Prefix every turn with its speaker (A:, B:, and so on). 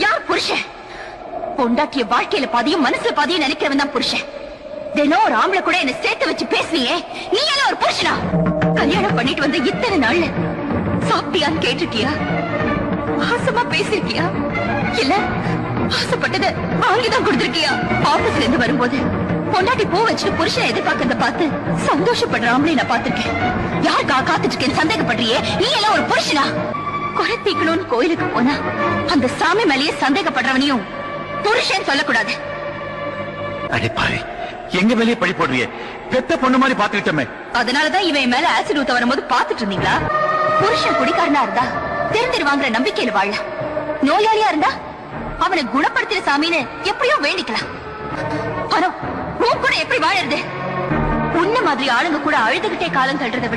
A: யார் புருஷன்? பொண்டாட்டிய வாழ்க்கையில பாதியும் மனசுல பாதியும் நினைக்கிறவன் தான் புருஷன். தினம் ஒரு ஆம்பளை கூட என்ன சேர்த்து வச்சு பேசுனியே, நீ எல்லாம் ஒரு புருஷனா? கல்யாணம் பண்ணிட்டு வந்த இத்தனை நாள்ல சாப்பிட்டியான்னு கேட்டிருக்கியா? ஆசமா பேசிருக்கியா? இல்ல ஆசைப்பட்டத வாங்கிதான் கொடுத்திருக்கியா? ஆபீஸ்ல இருந்து வரும்போது பொண்டாட்டி பூ வச்சுட்டு புருஷனை எதிர்பார்க்கறத பார்த்து சந்தோஷப்படுற ஆம்பளை நான் பார்த்திருக்கேன். யாருக்கா காத்துட்டு இருக்கேன்னு சந்தேகப்படுறியே, நீ எல்லாம் ஒரு புருஷனா? குறை தீக்கணும்னு கோயிலுக்கு போனா அந்த சாமி மேலேயே சந்தேகப்படுறவனையும் புருஷன் சொல்லக்கூடாது.
B: அடிப்பாரு, எங்க மேலேயே பழி போடுறியே? பெத்த பொண்ணு மாதிரி பாத்துக்கிட்டமே.
A: அதனாலதான் இவன் மேல ஆசிட் ஊத்த வரும்போது பாத்துட்டு இருந்தீங்களா? புருஷன் குடிக்காரனா இருந்தா தெரிஞ்சிரு வாங்குற நம்பிக்கையில வாழ, நோயாளியா இருந்தா அவனை குணப்படுத்தின சாமின்னு எப்படியோ வேண்டிக்கலாம். ஆனா உன் கூட எப்படி வாழறது? உன்ன மாதிரி ஆளுங்க கூட அழுதுகிட்டே காலம் தள்ளுறத